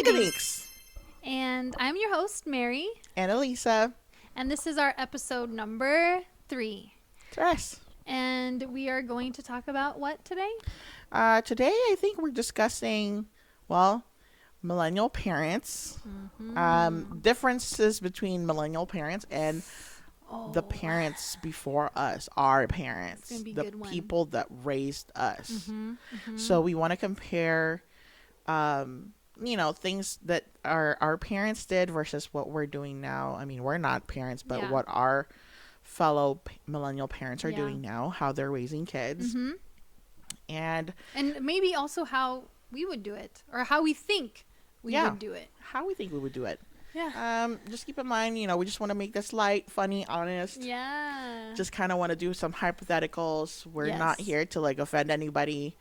CHIKADINKS. And I'm your host, Mary. And Elisa. And this is our episode number 3. Yes. And we are going to talk about what today? Today, I think we're discussing, millennial parents. Differences between millennial parents and the parents before us, our parents, the people that raised us. So we want to compare, things that our parents did versus what we're doing now. I mean, we're not parents, but what our fellow millennial parents are doing now, how they're raising kids. And maybe also how we would do it, or how we think we would do it. How we think we would do it. Yeah. Just keep in mind, we just want to make this light, funny, honest. Yeah. Just kind of want to do some hypotheticals. We're not here to offend anybody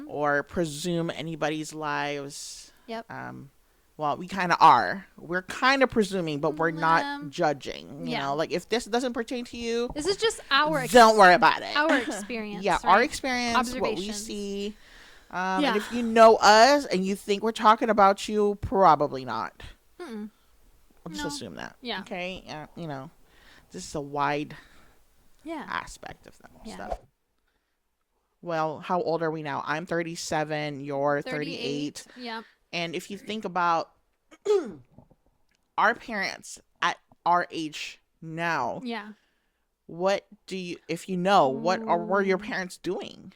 or presume anybody's lives. Yep. Well, we kind of are. We're kind of presuming, but we're not judging. You know, if this doesn't pertain to you, this is just our don't worry about it. Our experience. Yeah, right? Our experience, what we see. And if you know us and you think we're talking about you, probably not. I'll just assume that. Yeah. Okay. This is a wide aspect of that stuff. Well, how old are we now? I'm 37. You're 38. Yeah. And if you think about our parents at our age now, what were your parents doing?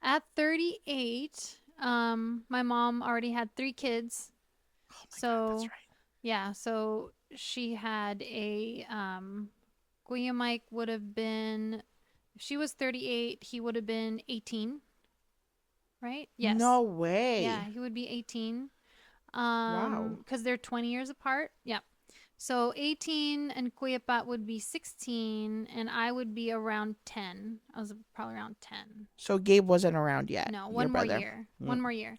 At 38, my mom already had 3 kids. Oh my God, that's right. Yeah, so she had a Kuya Mike would have been, if she was 38, he would have been 18. Right? Yes. No way. Yeah, he would be 18. Wow. Because they're 20 years apart. Yeah. So 18 and Kuya Pat would be 16 and I would be around 10. I was probably around 10. So Gabe wasn't around yet. No, one more year. One more year.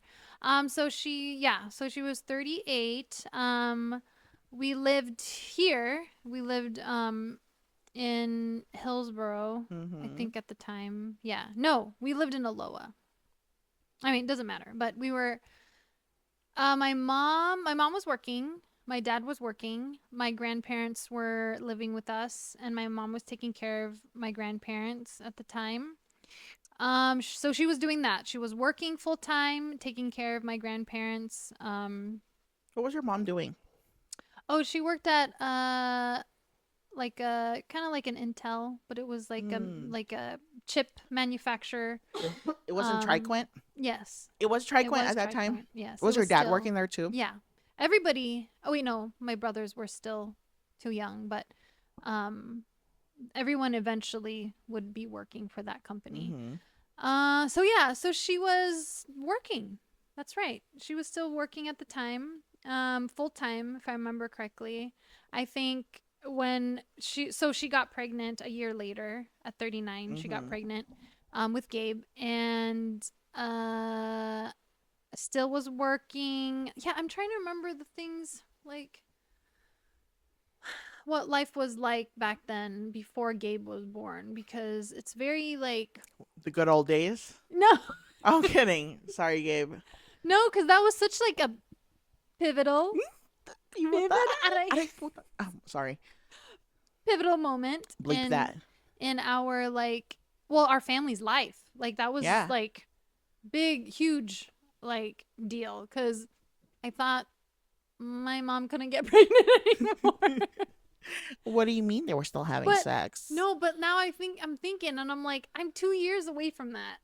So she was 38. We lived here. We lived in Hillsboro, I think at the time. Yeah. No, we lived in Aloha. I mean, it doesn't matter, but we were, my mom was working, my dad was working, my grandparents were living with us, and my mom was taking care of my grandparents at the time. So she was doing that. She was working full time, taking care of my grandparents. What was your mom doing? Oh, she worked at, kind of like an Intel, but it was like a chip manufacturer. It wasn't TriQuint? Yes. It was TriQuint at that time? Yes. Was her dad working there too? Yeah. Everybody, my brothers were still too young, but everyone eventually would be working for that company. So she was working. That's right. She was still working at the time, full time, if I remember correctly. I think when she got pregnant a year later at 39. She got pregnant with Gabe and still was working. Yeah, I'm trying to remember the things like what life was like back then before Gabe was born, because it's very the good old days. No. I'm kidding. Sorry, Gabe. No, because that was such a pivotal sorry. Pivotal moment. Bleep that. In our our family's life. That was big, huge deal, because I thought my mom couldn't get pregnant anymore. What do you mean they were still having sex? No, but now I'm thinking, and I'm like, I'm 2 years away from that.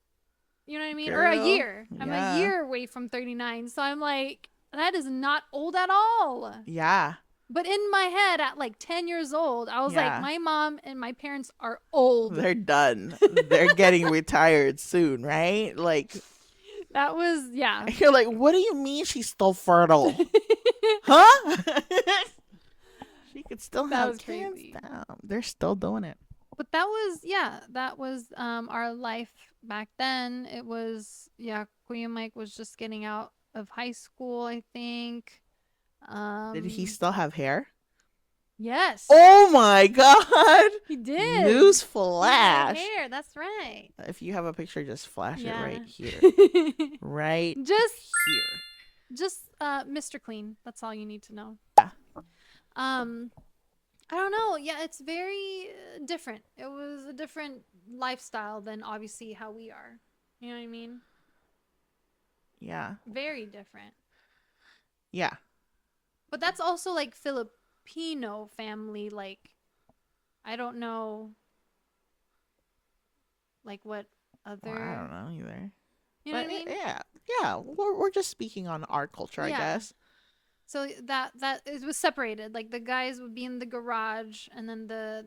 You know what I mean? Girl, or a year. I'm yeah. a year away from 39. So I'm like, that is not old at all. Yeah. But in my head, at 10 years old, I was like, my mom and my parents are old. They're done. They're getting retired soon, right? That was, You're like, what do you mean she's still fertile? Huh? She could still have kids. Crazy. They're still doing it. But that was our life back then. It was, Kuya Mike was just getting out of high school, I think. Did he still have hair? Yes. Oh my God. He did. News flash. Hair, that's right. If you have a picture, just flash it right here. Right just here. Just Mr. Clean. That's all you need to know. Yeah. I don't know. Yeah, it's very different. It was a different lifestyle than obviously how we are. You know what I mean? Yeah. Very different. Yeah. But that's also like Filipino family. Like, I don't know, like what other. Well, I don't know either. You know what I mean? Yeah. Yeah. We're just speaking on our culture, I guess. So that it was separated. Like the guys would be in the garage, and then the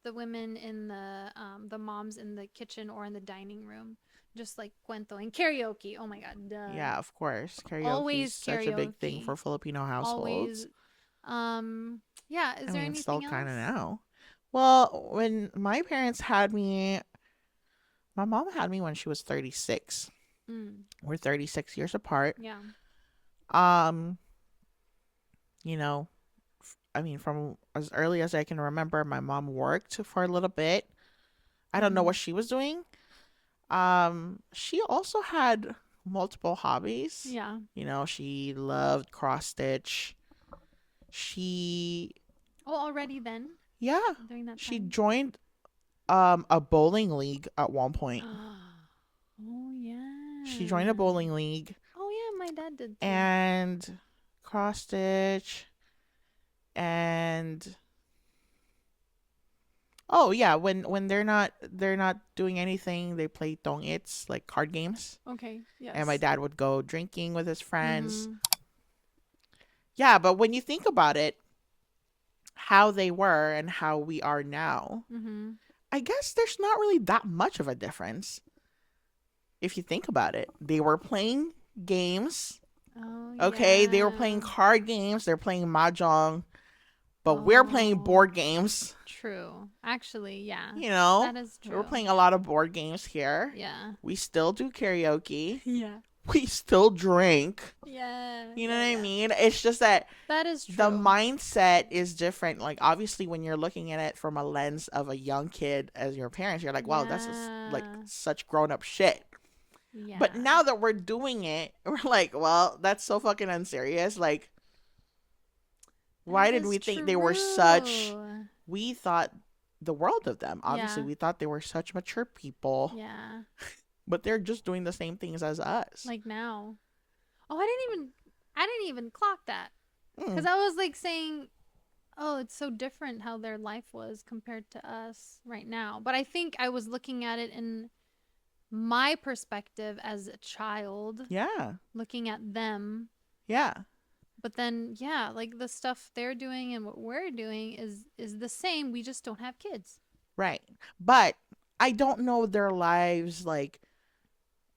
women in the moms in the kitchen or in the dining room, just like cuento and karaoke. Oh my god, duh. Yeah, of course. Karaoke Always is such a big thing for Filipino households. Always. Yeah. Is there anything still else? Kind of now. Well, when my parents had me, my mom had me when she was 36. We're 36 years apart. Yeah. You know, I mean, from as early as I can remember, my mom worked for a little bit. I don't know what she was doing. She also had multiple hobbies. Yeah. You know, she loved cross stitch. She. Oh, already then? Yeah. During that time? She joined a bowling league at one point. Oh, yeah. She joined a bowling league. Oh, yeah, my dad did too. And cross stitch. And oh yeah, when they're not doing anything, they play tongits, like card games. Okay. Yes. And my dad would go drinking with his friends. Yeah, but when you think about it, how they were and how we are now, I guess there's not really that much of a difference. If you think about it, they were playing games. Oh, okay, yeah. They were playing card games. They're playing mahjong. But we're playing board games. True. Actually, yeah. You know? That is true. We're playing a lot of board games here. Yeah. We still do karaoke. Yeah. We still drink. Yeah. You know what I mean? It's just that is true. The mindset is different. Like, obviously, when you're looking at it from a lens of a young kid as your parents, you're like, wow, that's like such grown-up shit. Yeah. But now that we're doing it, we're like, well, that's so fucking unserious. Like, why did we think they were such... We thought the world of them. Obviously, we thought they were such mature people. Yeah. But they're just doing the same things as us. Like now. Oh, I didn't even clock that. Because I was like saying, oh, it's so different how their life was compared to us right now. But I think I was looking at it in my perspective as a child. Yeah. Looking at them. Yeah. But then, yeah, like the stuff they're doing and what we're doing is the same. We just don't have kids. Right. But I don't know their lives, like,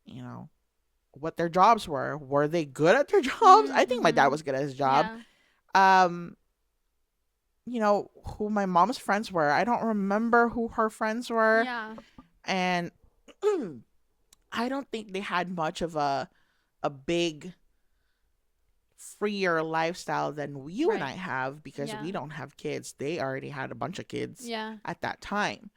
you know, what their jobs were. Were they good at their jobs? I think my dad was good at his job. Yeah. You know, who my mom's friends were. I don't remember who her friends were. Yeah. And I don't think they had much of a big freer lifestyle than you and I have, because we don't have kids. They already had a bunch of kids at that time.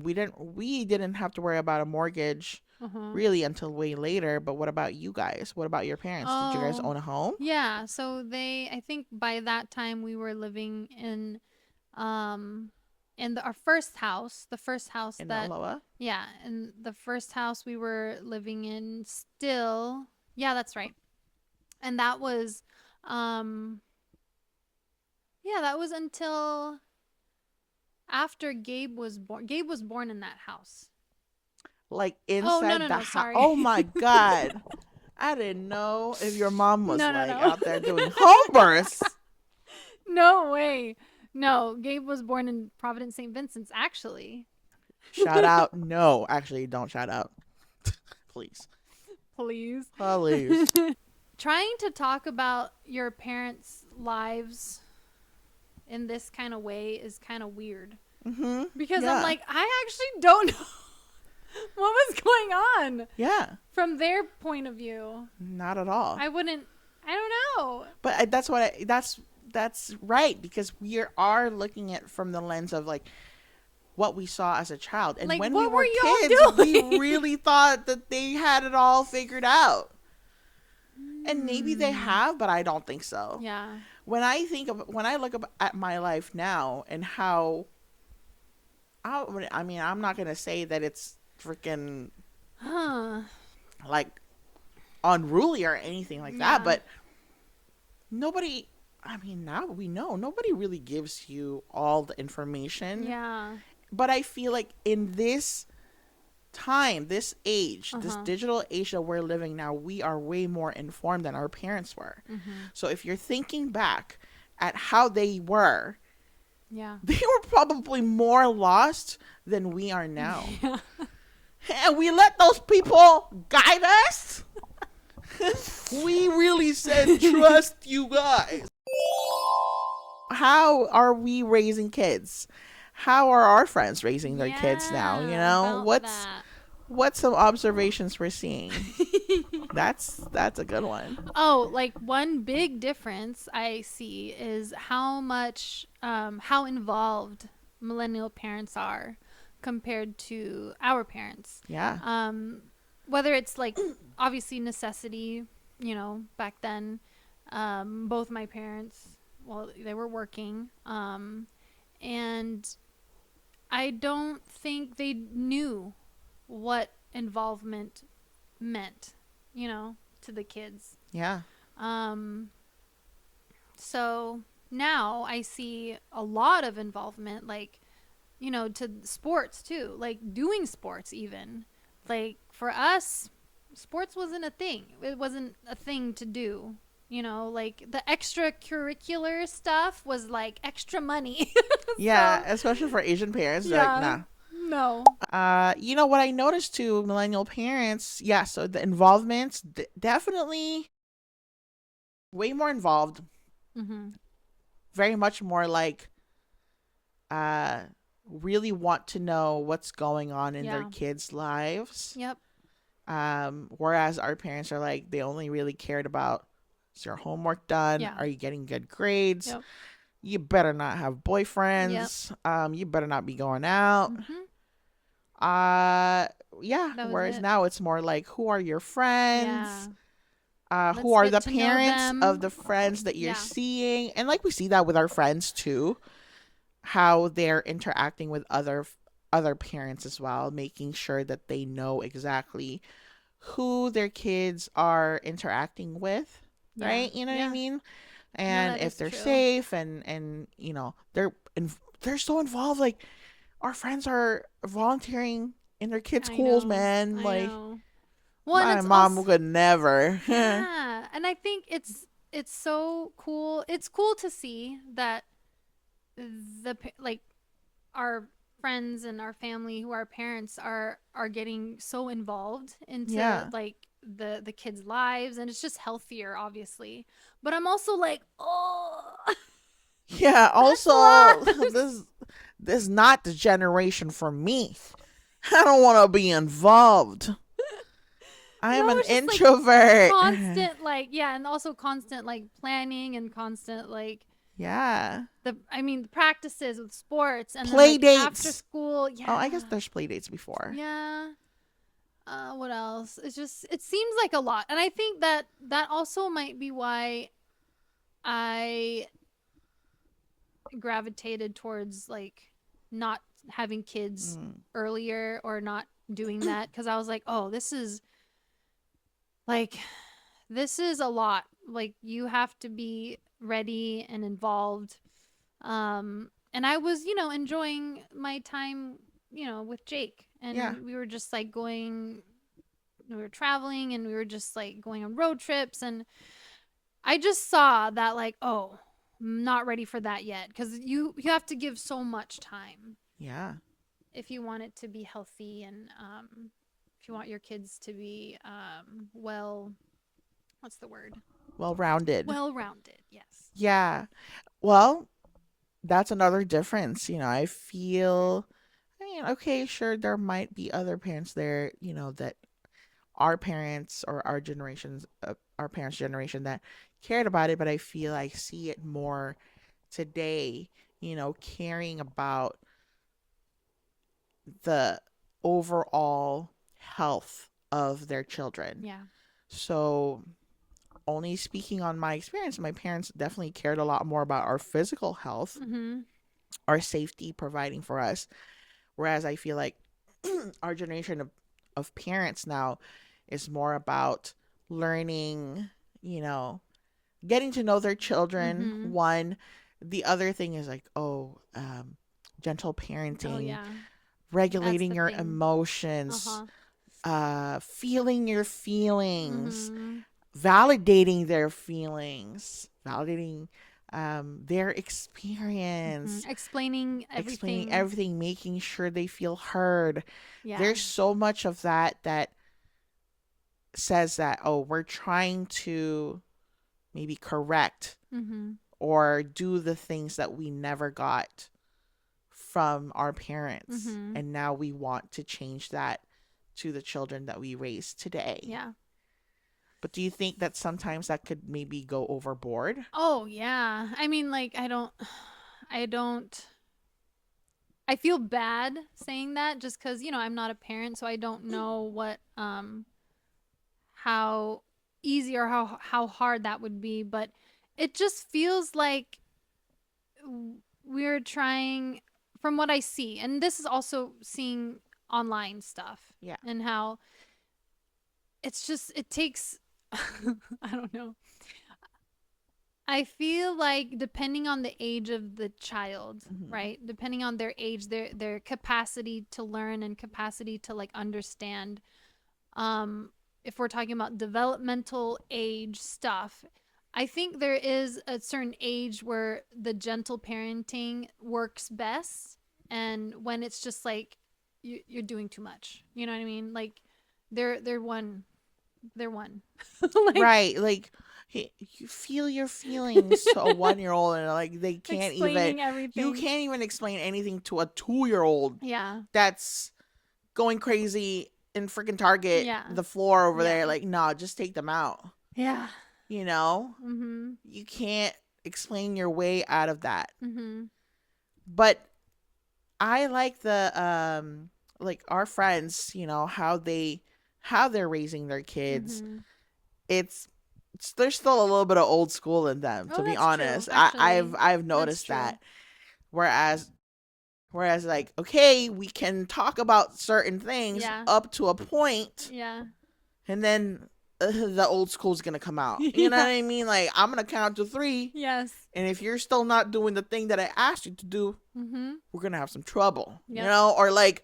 We didn't have to worry about a mortgage really until way later. But what about you guys? What about your parents? Did you guys own a home? Yeah, so I think by that time we were living in our first house, in Aloha? Yeah, in the first house we were living in still. Yeah, that's right. And that was that was until after Gabe was born. Gabe was born in that house. Like inside the house. Oh my God. I didn't know if your mom was out there doing home births. No way. No, Gabe was born in Providence, St. Vincent's, actually. Shout out. No, actually, don't shout out. Please. Please. Please. Trying to talk about your parents' lives in this kind of way is kind of weird. Because I'm like, I actually don't know what was going on. Yeah. From their point of view. Not at all. I don't know. But that's right, because we are looking at from the lens of like what we saw as a child. And like, when we were kids, we really thought that they had it all figured out. And maybe they have, but I don't think so. Yeah. When I look at my life now and how I mean, I'm not gonna say that it's freaking like unruly or anything like that, but nobody. I mean, now we know nobody really gives you all the information. Yeah. But I feel like in this time, this age, this digital age that we're living now, we are way more informed than our parents were. So if you're thinking back at how they were, they were probably more lost than we are now. And we let those people guide us. We really said trust you guys. How are we raising kids? How are our friends raising their kids now? You know, what's some observations we're seeing? That's a good one. Oh, like one big difference I see is how much how involved millennial parents are compared to our parents. Yeah. Whether it's like obviously necessity, you know, back then, both my parents, well, they were working, and I don't think they knew what involvement meant, you know, to the kids. Yeah. So now I see a lot of involvement, like, you know, to sports too, like doing sports even. Like for us, sports wasn't a thing. It wasn't a thing to do. You know, like the extracurricular stuff was like extra money. Yeah, especially for Asian parents. Yeah. Like, nah. No. You know what I noticed too, millennial parents, yeah, so the involvements definitely way more involved. Very much more like really want to know what's going on in their kids' lives. Yep. Whereas our parents are like, they only really cared about, is your homework done? Are you getting good grades? Yep. You better not have boyfriends. You better not be going out. Yeah. Whereas now it's more like, who are your friends? Who are the parents of the friends that you're seeing? And like we see that with our friends too, how they're interacting with other parents as well, making sure that they know exactly who their kids are interacting with, right? You know what I mean? And if they're safe and you know, they're so involved. Like our friends are volunteering in their kids' schools, man. Like my mom could never. Yeah, and I think it's so cool. It's cool to see that like our friends and our family who are parents are getting so involved into like the kids' lives, and it's just healthier, obviously. But I'm also like, oh, yeah. Also, this is not the generation for me. I don't want to be involved. I am an introvert. Like, constant, like, yeah, and also constant, like, planning and constant, like, the practices with sports and play then, like, dates after school. Yeah. Oh, I guess there's play dates before. Yeah. What else? It seems like a lot, and I think that also might be why I gravitated towards like not having kids earlier or not doing that, because I was like, oh, this is a lot. Like, you have to be ready and involved. And I was, you know, enjoying my time, you know, with Jake. And we were just like we were traveling and we were just like going on road trips. And I just saw that like, oh, I'm not ready for that yet. Because you have to give so much time. Yeah. If you want it to be healthy and if you want your kids to be what's the word? Well-rounded. Well-rounded, yes. Yeah. Well, that's another difference. You know, I feel, okay, sure, there might be other parents there, you know, that our parents or our parents' generation that cared about it, but I feel I see it more today, you know, caring about the overall health of their children. Yeah. So only speaking on my experience, my parents definitely cared a lot more about our physical health, our safety, providing for us. Whereas I feel like our generation of parents now is more about learning, getting to know their children. One, the other thing is like, gentle parenting, regulating your emotions, feeling your feelings, validating their feelings, validating their experience, explaining everything, making sure they feel heard. There's so much of that says that, we're trying to maybe correct or do the things that we never got from our parents, and now we want to change that to the children that we raise today. But do you think that sometimes that could maybe go overboard? Oh yeah, I mean, like, I feel bad saying that, just because I'm not a parent, so I don't know what how easy or how hard that would be. But it just feels like we're trying, from what I see, and this is also seeing online stuff, and how it takes I don't know. I feel like depending on the age of the child, right? Depending on their age, their capacity to learn and capacity to like understand. If we're talking about developmental age stuff, I think there is a certain age where the gentle parenting works best, and when it's just like you're doing too much. You know what I mean? Like they're one. Like, right, like you feel your feelings to a 1-year-old, and like they can't even everything. You can't even explain anything to a 2-year-old. That's going crazy in freaking Target, the floor over there. Like, no, just take them out. You can't explain your way out of that. But I like the like our friends, how they're raising their kids. It's there's still a little bit of old school in them, to be honest. I've noticed that. Whereas like, okay, we can talk about certain things up to a point, and then the old school's gonna come out. You know what I mean? Like, I'm gonna count to 3. And if you're still not doing the thing that I asked you to do, we're gonna have some trouble. Or like,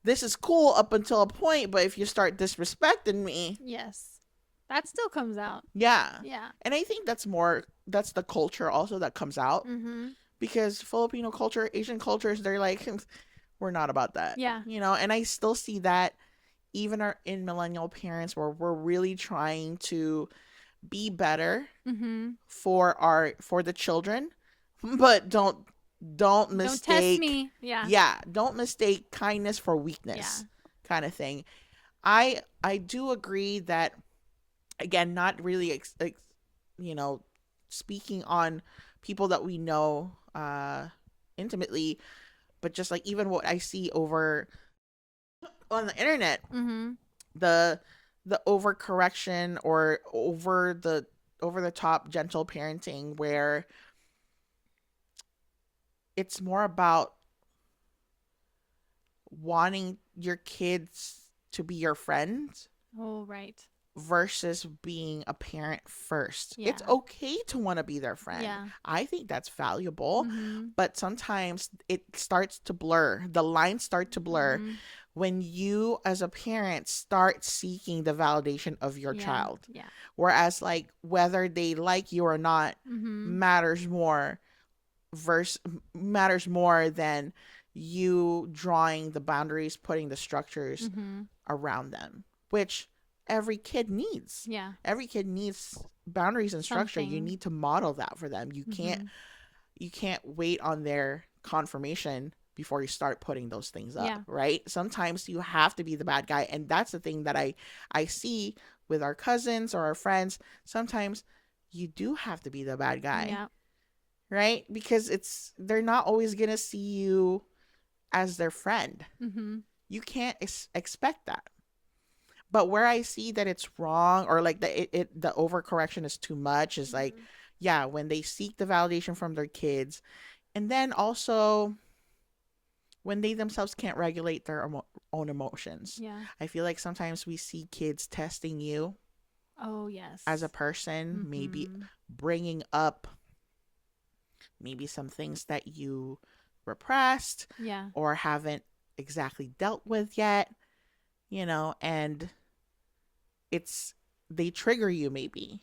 this is cool up until a point, but if you start disrespecting me, that still comes out. And I think that's the culture also that comes out, because Filipino culture, Asian cultures, they're like, we're not about that. And I still see that even in millennial parents, where we're really trying to be better for the children, but don't mistake, don't test me. Don't mistake kindness for weakness, kind of thing. I do agree that, again, not really speaking on people that we know intimately, but just like even what I see over on the internet, the overcorrection or over the top gentle parenting, where it's more about wanting your kids to be your friends. Versus being a parent first. It's okay to want to be their friend. I think that's valuable. But sometimes it starts to blur. The lines start to blur when you, as a parent, start seeking the validation of your child. Whereas, like, whether they like you or not matters more than you drawing the boundaries, putting the structures around them, which every kid needs. Every kid needs boundaries and structure. You need to model that for them. You can't wait on their confirmation before you start putting those things up, right? Sometimes you have to be the bad guy, and that's the thing that I see with our cousins or our friends. Sometimes you do have to be the bad guy. Right? Because they're not always going to see you as their friend. You can't expect that. But where I see that it's wrong, or like the overcorrection is too much, is like, yeah, when they seek the validation from their kids, and then also when they themselves can't regulate their own emotions. Yeah. I feel like sometimes we see kids testing you. Oh, yes. As a person, maybe bringing up maybe some things that you repressed, yeah, or haven't exactly dealt with yet, and they trigger you maybe,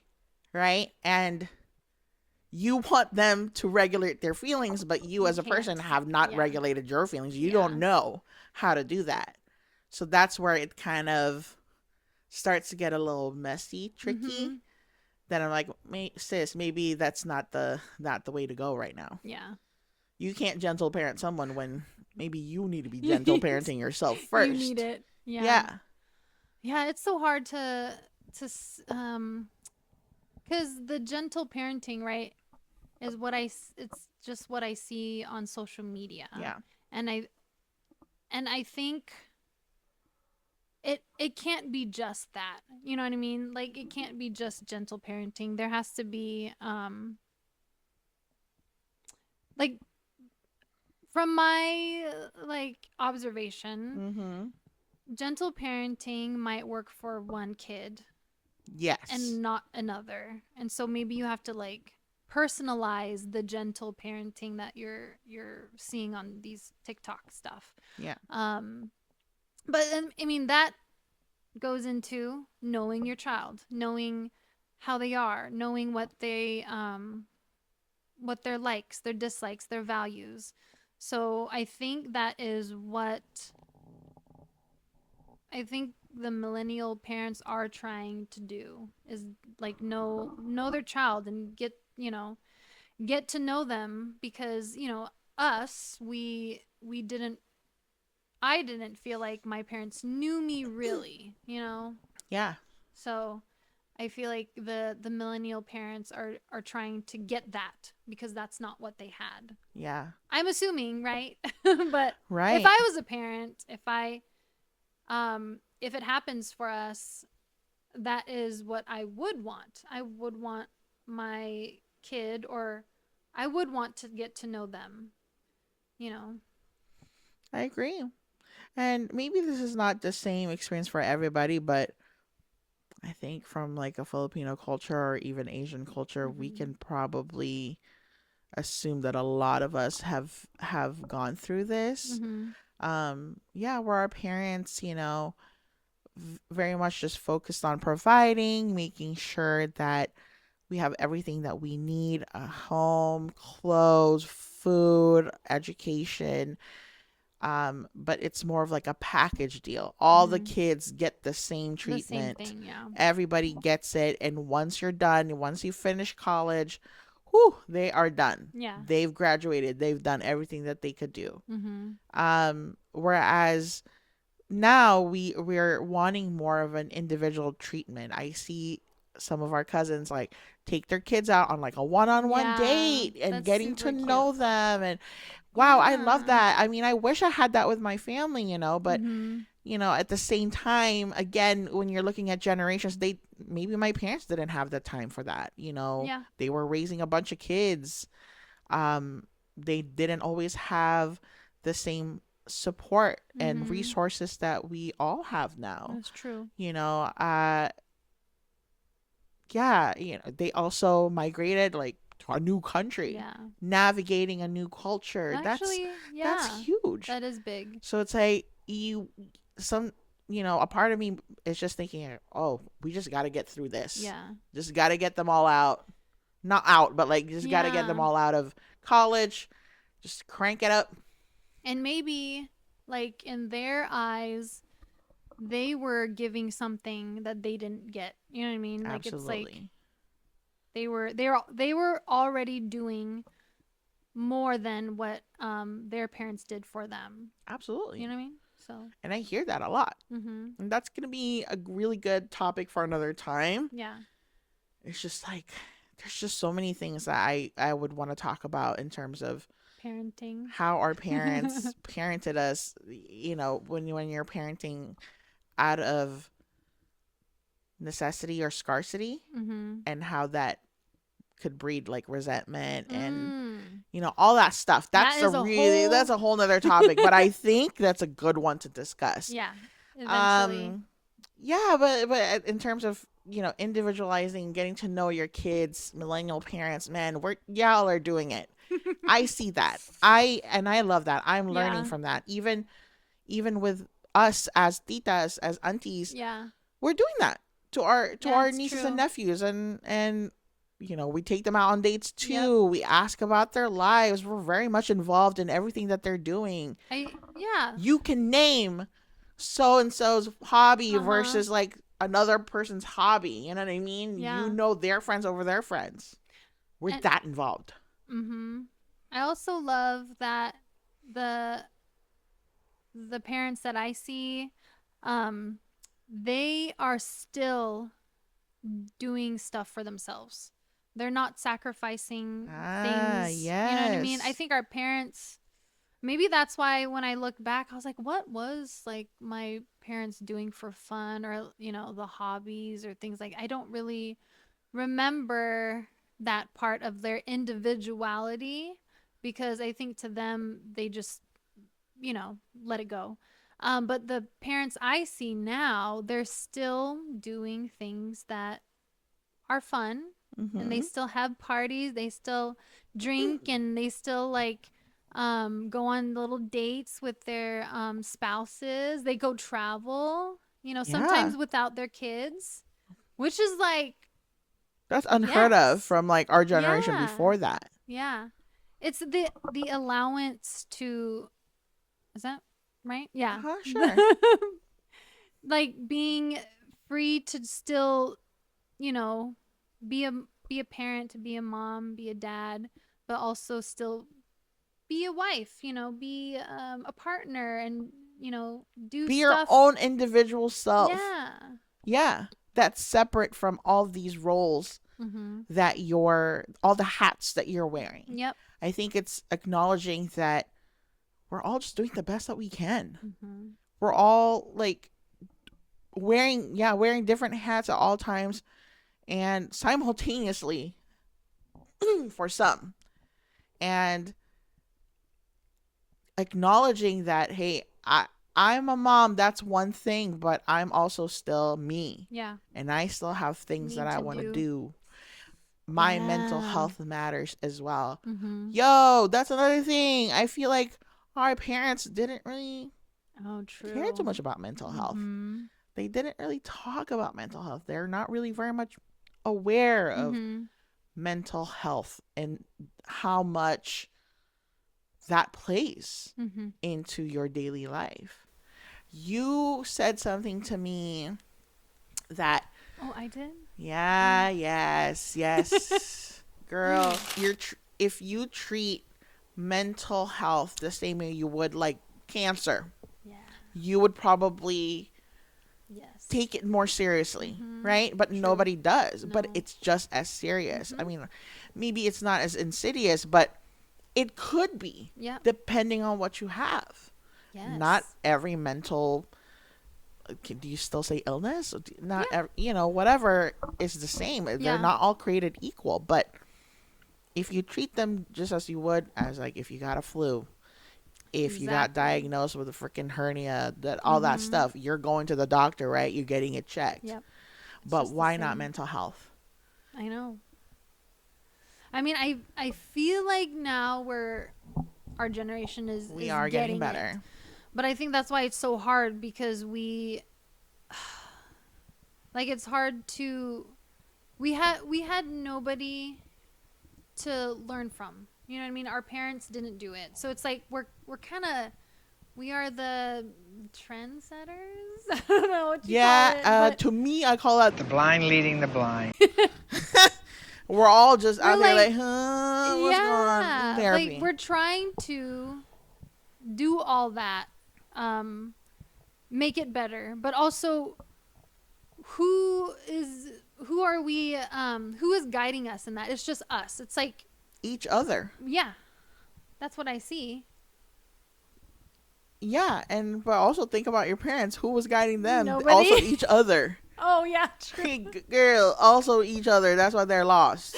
right? And you want them to regulate their feelings, but you as a person have not regulated your feelings. You don't know how to do that. So that's where it kind of starts to get a little messy, tricky. Then I'm like, sis, maybe that's not the way to go right now. Yeah. You can't gentle parent someone when maybe you need to be gentle parenting yourself first. You need it. Yeah. Yeah. Yeah, it's so hard to cuz the gentle parenting, right, is it's just what I see on social media. Yeah. And I think it can't be just that. You know what I mean? Like, it can't be just gentle parenting. There has to be like, from my observation, gentle parenting might work for one kid. Yes. And not another. And so maybe you have to personalize the gentle parenting that you're seeing on these TikTok stuff. Yeah. But I mean, that goes into knowing your child, knowing how they are, knowing what their likes, their dislikes, their values. So I think that is what I think the millennial parents are trying to do, is know their child and get to know them, because us, we didn't I didn't feel like my parents knew me really. Yeah. So I feel like the millennial parents are trying to get that, because that's not what they had. Yeah. I'm assuming, right? But right. If I was a parent, if it happens for us, that is what I would want. I would want my kid, or I would want to get to know them. I agree. And maybe this is not the same experience for everybody, but I think from like a Filipino culture or even Asian culture, we can probably assume that a lot of us have gone through this. Yeah, where our parents, very much just focused on providing, making sure that we have everything that we need: a home, clothes, food, education. But it's more of like a package deal. All the kids get the same treatment. The same thing, yeah. Everybody gets it. And once you're done, once you finish college, whew, they are done. Yeah. They've graduated. They've done everything that they could do. Mm-hmm. Whereas now we're wanting more of an individual treatment. I see some of our cousins like take their kids out on like a one-on-one date and getting to know them, and wow, I love that. I mean, I wish I had that with my family, but at the same time, again, when you're looking at generations, maybe my parents didn't have the time for that. They were raising a bunch of kids. They didn't always have the same support and resources that we all have now. That's true. Yeah, they also migrated like to a new country, navigating a new culture. Actually, that's huge. That is big. So it's like a part of me is just thinking, oh, we just got to get through this. Yeah. Just got to get them all out. Not out, but like just got to get them all out of college. Just crank it up. And maybe like in their eyes, they were giving something that they didn't get. You know what I mean? Like, absolutely. It's like they were already doing more than what their parents did for them. Absolutely. You know what I mean? So. And I hear that a lot. And that's gonna be a really good topic for another time. Yeah. It's just like there's just so many things that I would want to talk about in terms of parenting, how our parents parented us. When you're parenting out of necessity or scarcity, and how that could breed like resentment and all that stuff. That's that's a whole nother topic, but I think that's a good one to discuss. Yeah, eventually. Yeah, but in terms of individualizing, getting to know your kids, millennial parents, man, y'all are doing it. I see that. I love that. I'm learning from that. Even with us as titas, as aunties, we're doing that to our nieces and nephews, and we take them out on dates too. Yep. We ask about their lives. We're very much involved in everything that they're doing. You can name so and so's hobby versus like another person's hobby. You know what I mean? Yeah. You know their friends over their friends. We're that involved. I also love that the parents that I see, they are still doing stuff for themselves. They're not sacrificing things. Yes. You know what I mean? I think our parents, maybe that's why when I look back, I was like, what was like my parents doing for fun, or the hobbies or things like, I don't really remember that part of their individuality, because I think to them they just let it go. But the parents I see now, they're still doing things that are fun, and they still have parties, they still drink, and they still like go on little dates with their spouses. They go travel, sometimes without their kids, which is like, that's unheard of from like our generation before that. Yeah. It's the allowance to, is that right? Yeah. Sure. Like being free to still, be a parent, to be a mom, be a dad, but also still be a wife, be a partner, and do be stuff. Your own individual self. Yeah. Yeah. That's separate from all these roles that all the hats that you're wearing. Yep. I think it's acknowledging that we're all just doing the best that we can. We're all like wearing different hats at all times, and simultaneously for some, and acknowledging that, hey, I'm a mom, that's one thing, but I'm also still me. Yeah. And I still have things that I want to do. My mental health matters as well. Yo, that's another thing. I feel like our parents didn't really care too much about mental health. They didn't really talk about mental health. They're not really very much aware of mental health and how much that plays into your daily life. You said something to me that... Oh, I did? Yeah, yes. Girl, if you treat mental health the same way you would like cancer, you would probably take it more seriously, right? But nobody does. No. But it's just as serious. I mean, maybe it's not as insidious, but it could be, depending on what you have. Yes. Not every mental... Do you still say illness? Not whatever is the same. They're not all created equal, but if you treat them just as you would as like if you got a flu, if you got diagnosed with a freaking hernia, that all that stuff, you're going to the doctor, right? You're getting it checked. Yep. But why not mental health? I know. I mean, I feel like now our generation is getting better. It. But I think that's why it's so hard, because it's hard to, we had nobody to learn from. You know what I mean? Our parents didn't do it. So it's like, we are the trendsetters. I don't know what you call it. To me, I call that the blind leading the blind. We're all just out there like, what's going on? Therapy. Like, we're trying to do all that. Make it better, but also who are we, who is guiding us in that? It's just us. It's like each other. Yeah, that's what I see. Yeah, but also think about your parents. Who was guiding them? Nobody. Also each other. Oh yeah, true. Girl, also each other. That's why they're lost.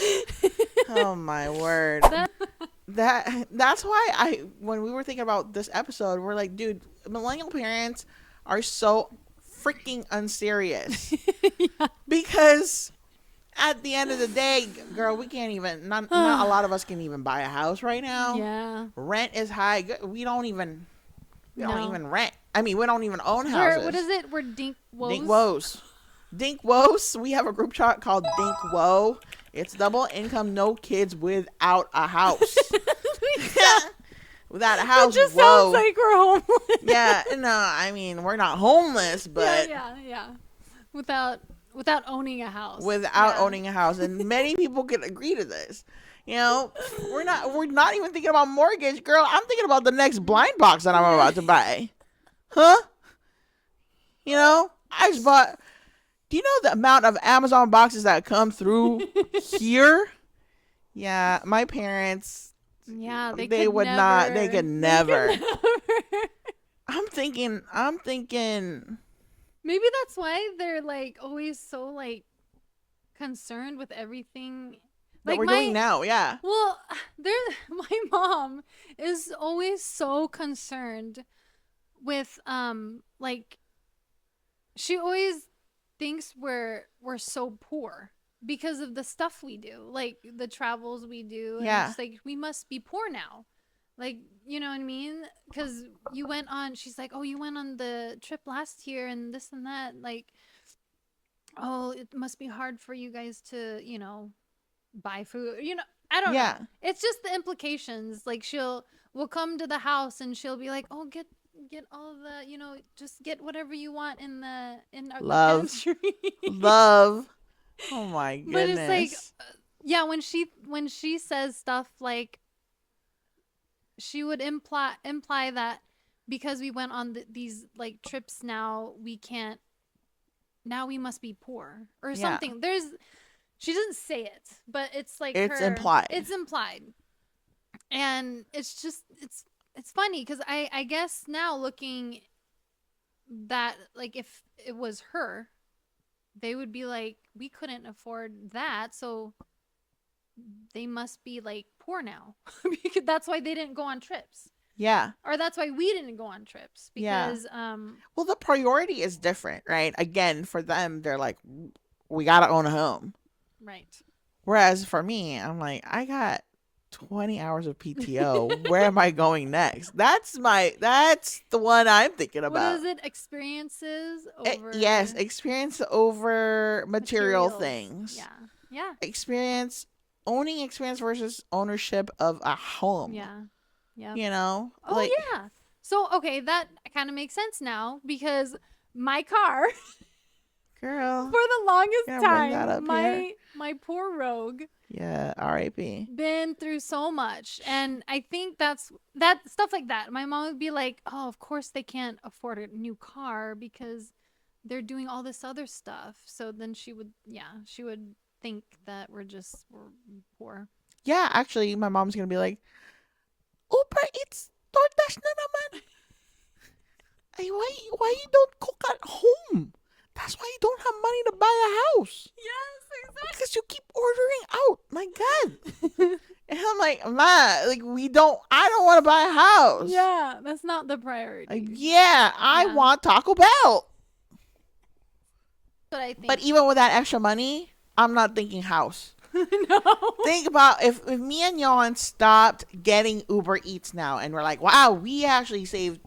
Oh my word. That's why when we were thinking about this episode, we're like, dude, millennial parents are so freaking unserious. Yeah. Because at the end of the day, girl, we can't even, not a lot of us can even buy a house right now. Yeah. Rent is high. We don't even rent. I mean, we don't even own houses. What is it? We're dink woes. We have a group chat called Dink Woe. It's double income, no kids without a house. Without a house, it just sounds like we're homeless. Yeah, no, I mean, we're not homeless, but yeah. Without owning a house. Owning a house, and many people can agree to this. You know, we're not even thinking about mortgage, girl. I'm thinking about the next blind box that I'm about to buy. Huh? You know, I just bought. Do you know the amount of Amazon boxes that come through here? Yeah, my parents. Yeah, they could never. I'm thinking. Maybe that's why they're like always so like concerned with everything that we're doing now. Yeah. Well, my mom is always so concerned with like she always thinks we're so poor because of the stuff we do, like the travels we do. Yeah. And it's like we must be poor now. Like, you know what I mean? Because she's like, oh, you went on the trip last year and this and that. Like, oh, it must be hard for you guys to, you know, buy food. You know, I don't know. It's just the implications. Like we'll come to the house and she'll be like, oh, get all the, you know, just get whatever you want in our pantry. Love. Oh my goodness. But it's like, yeah, when she says stuff like, she would imply that because we went on these like trips now we must be poor or something. She doesn't say it, but it's like it's implied. It's implied. And it's just it's funny because I guess now looking that, like, if it was her, they would be like, we couldn't afford that, so they must be like poor now. Because that's why they didn't go on trips. Yeah. Or that's why we didn't go on trips. Because well, the priority is different, right? Again, for them, they're like, we gotta own a home. Right. Whereas for me, I'm like, I got 20 hours of PTO. Where am I going next? That's the one I'm thinking about. What is it? Experiences over... Yes, experience over material things. Yeah. Yeah. Owning experience versus ownership of a home. Yeah. Yeah. You know? Oh, yeah. So, okay, that kind of makes sense now because my car... Girl. For the longest time, my poor Rogue. Yeah, R.I.P. Been through so much. And I think that stuff like that. My mom would be like, oh, of course they can't afford a new car because they're doing all this other stuff. So then she would think that we're poor. Yeah, actually, my mom's going to be like, Uber Eats, DoorDash na naman. Ay, why you don't cook at home? That's why you don't have money to buy a house. Yes, exactly. Because you keep ordering out. My God. And I'm like, Ma, like I don't want to buy a house. Yeah, that's not the priority. I want Taco Bell. But I think. But even with that extra money, I'm not thinking house. No. Think about if me and Yon stopped getting Uber Eats now and we're like, wow, we actually saved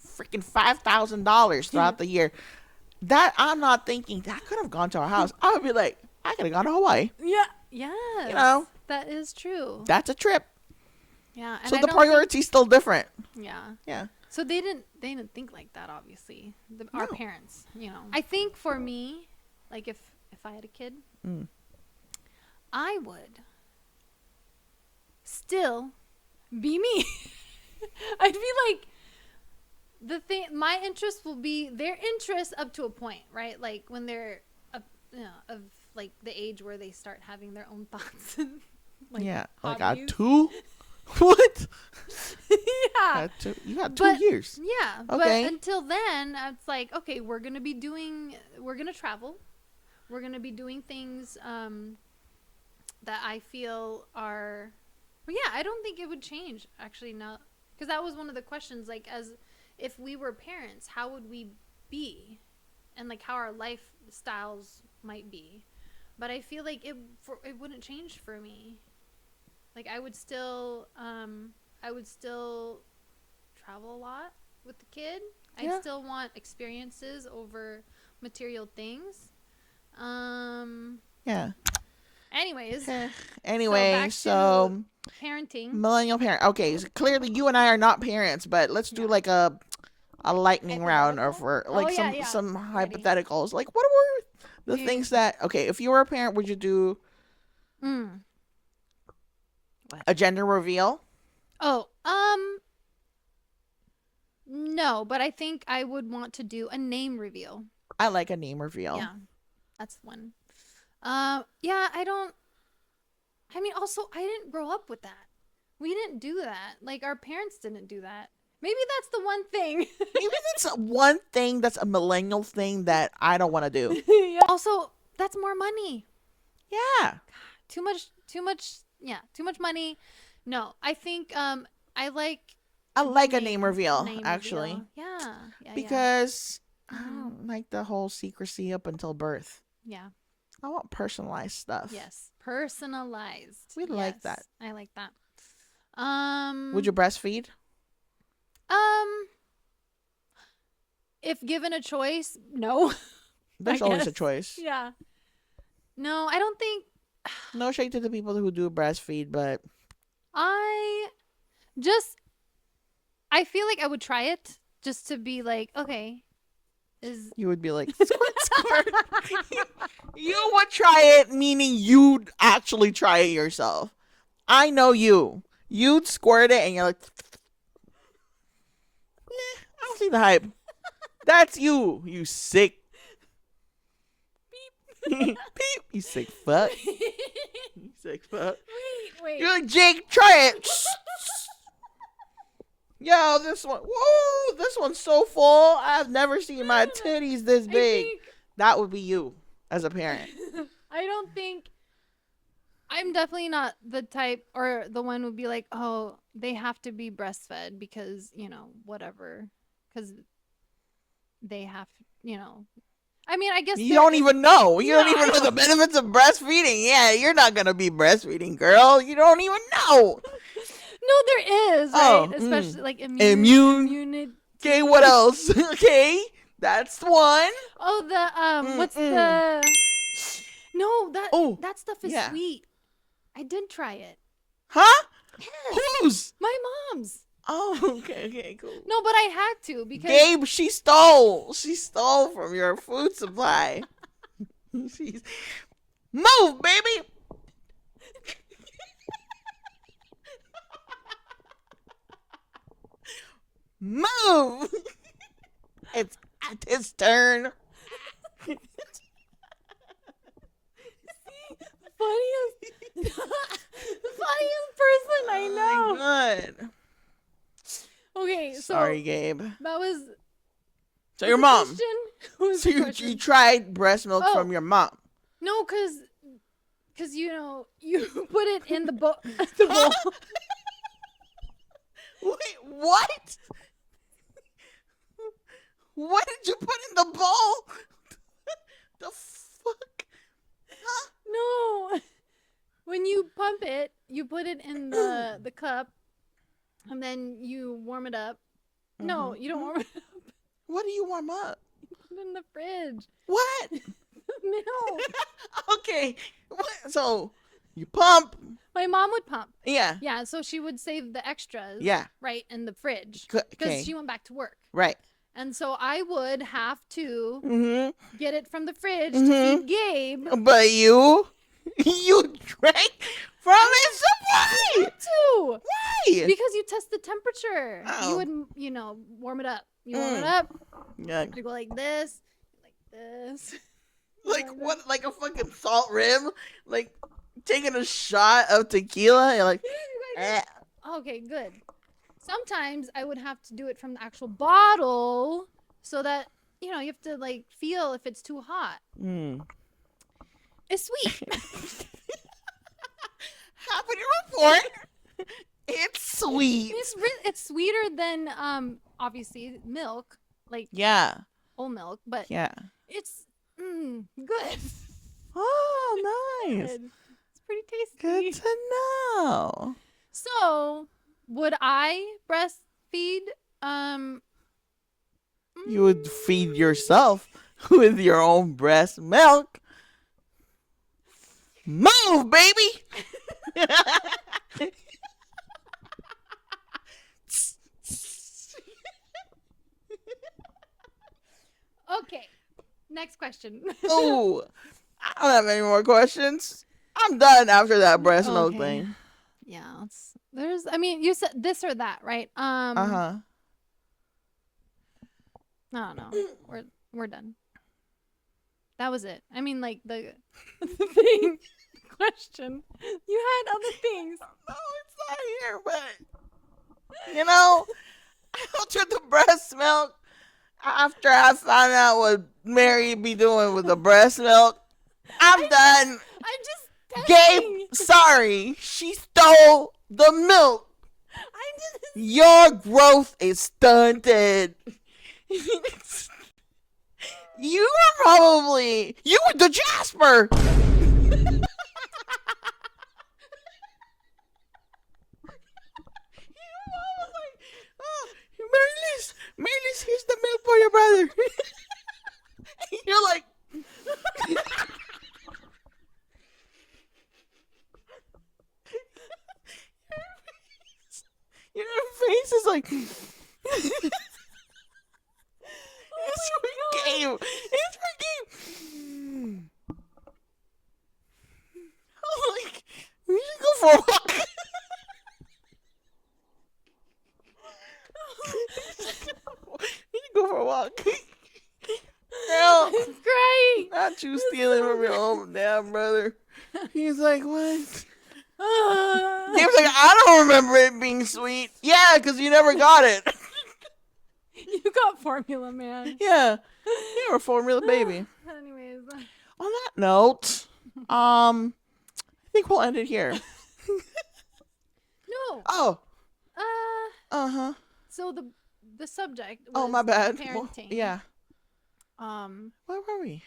freaking $5,000 throughout the year. That I'm not thinking that could have gone to our house. I would be like, I could have gone to Hawaii. Yeah. Yes. You know? That is true. That's a trip. Yeah. And so the priority's still different. Yeah. Yeah. So they didn't think like that, obviously. Our parents, you know. I think for me, like if I had a kid, I would still be me. I'd be like, my interest will be their interest up to a point, right? Like when they're of like the age where they start having their own thoughts and like like at 2. What? Yeah, you got 2 years. Yeah, okay. But until then, it's like, okay, we're gonna travel. We're going to be doing things that I feel are, well, yeah, I don't think it would change actually. No, because that was one of the questions, like, as if we were parents, how would we be, and like how our lifestyles might be. But I feel like it wouldn't change for me. Like I would still travel a lot with the kid. Yeah. I still want experiences over material things. Yeah. Anyways. Anyway, so parenting. Millennial parent. Okay, so clearly you and I are not parents, but let's do like a lightning round or for like some hypotheticals. Like what were the things that, okay, if you were a parent, would you do a gender reveal? Oh, no, but I think I would want to do a name reveal. I like a name reveal. Yeah, that's one. Yeah, I mean, also, I didn't grow up with that. We didn't do that. Like, our parents didn't do that. Maybe that's the one thing. Maybe that's one thing that's a millennial thing that I don't want to do. Yeah. Also, that's more money. Yeah. Too much money. No, I think I like a name reveal, actually. Reveal. Yeah. Because I don't like the whole secrecy up until birth. Yeah. I want personalized stuff. Yes. Personalized. We like that. I like that. Would you breastfeed? If given a choice, no. There's always a choice. Yeah. No, I don't think. No shade to the people who do breastfeed, but I feel like I would try it just to be like, okay. You would be like, squirt. You would try it, meaning you'd actually try it yourself. I know you. You'd squirt it and you're like, I don't see the hype. That's you, you sick. Beep. Beep. You sick fuck. You sick fuck. Wait. You're like, Jake, try it. Yo, this one. Whoa, this one's so full. I've never seen my titties this big. That would be you as a parent. I don't think. I'm definitely not the type or the one would be like, oh, they have to be breastfed because, whatever. Because they have, I mean, I guess you don't even know. You don't even know the benefits of breastfeeding. Yeah, you're not going to be breastfeeding, girl. You don't even know. No, there is, right? Especially like immunity. Okay, what else? Okay, that's one. Oh, the what's the? No, that stuff is sweet. I did try it. Huh? Yes. Whose? My mom's. Oh, okay, cool. No, but I had to because Gabe, she stole from your food supply. She's move, baby. Move. It's his turn. Funniest person I know. Oh my God. Okay, so sorry, Gabe. That was. So your mom. So you tried breast milk from your mom. No, because you put it in the bowl. The bowl. Wait, what? What did you put in the bowl? The fuck? Huh? No. When you pump it, you put it in the cup, and then you warm it up. Mm-hmm. No, you don't warm it up. What do you warm up? You put it in the fridge. What? Milk. Okay. So you pump. My mom would pump. Yeah. Yeah, so she would save the extras. Yeah. Right, in the fridge. Because she went back to work. Right. And so I would have to get it from the fridge to feed Gabe. But you drank from his supply. Too. Why? Because you test the temperature. Oh. You would, warm it up. You warm it up. Yeah. You go like this. Like what? Like a fucking salt rim? Like taking a shot of tequila? You're like, Okay, good. Sometimes I would have to do it from the actual bottle so that, you have to feel if it's too hot. It's sweet. Happy to report, it's sweet. It's sweeter than obviously milk, like whole milk, but it's good. Oh, nice. Good. It's pretty tasty. Good to know. So, would I breastfeed? You would feed yourself with your own breast milk. Move, baby. Okay. Next question. Oh, I don't have any more questions. I'm done after that breast milk thing. Yeah. You said this or that, right? I don't know. We're done. That was it. I mean, like the thing question. You had other things. No, it's not here, but after the breast milk, after I found out what Mary be doing with the breast milk, I'm done. I'm just Gabe, sorry, she stole the milk. Your growth is stunted. You were the Jasper. Marylis, here's the milk for your brother. You're like, your face is like, it's for Gabe. It's for Gabe. I'm like, we should go for a walk. We should go for a walk. Girl, It's great. Not you stealing from your own damn brother. He's like, what? Gabe's like, I don't remember it being sweet. Yeah, because you never got it. You got Formula Man. Yeah, you were a Formula baby. Anyways. On that note, I think we'll end it here. No. Oh. So the subject was my bad. parenting. Well, yeah. Where were we?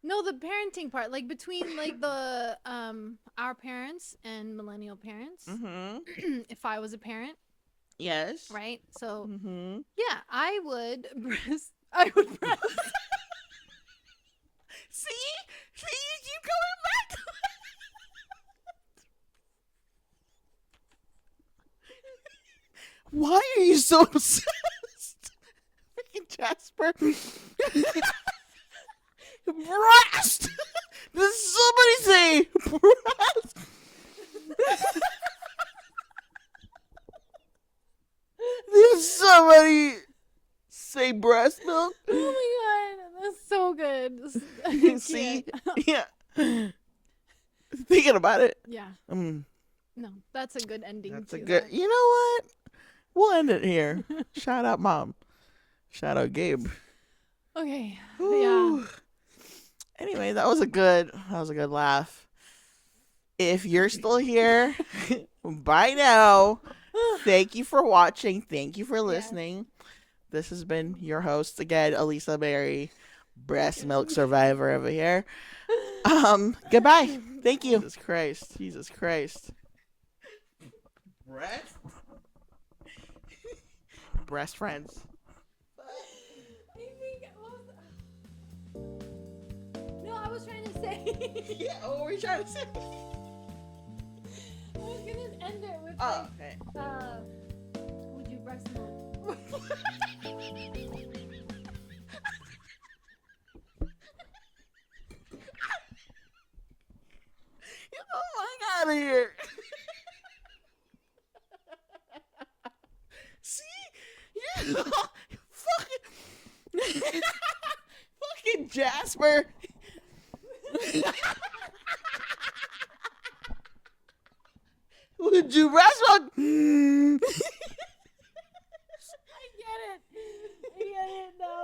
No, the parenting part, like between like the our parents and millennial parents. Mm-hmm. If I was a parent. Yes. Right. So yeah, I would breast. See, you keep going back to it. Why are you so obsessed? Freaking Jasper. Breast. Did somebody say breast? Did somebody say breast milk? Oh my god, that's so good. See? Yeah. Thinking about it. Yeah. No, that's a good ending. That's a good. You know what? We'll end it here. Shout out, Mom. Shout out, Gabe. Okay. Ooh. Yeah. Anyway, that was a good laugh. If you're still here, by now, thank you for watching. Thank you for listening. Yes. This has been your host again, Elisa Mary, breast milk survivor over here. Goodbye. Thank you. Jesus Christ. Breast friends. No, I was trying to say. Yeah, what were you trying to say? I was gonna end it with okay. Would you breast milk? Get the fuck out of here. See? Yeah. Fucking Jasper. Would you breast milk? I get it now.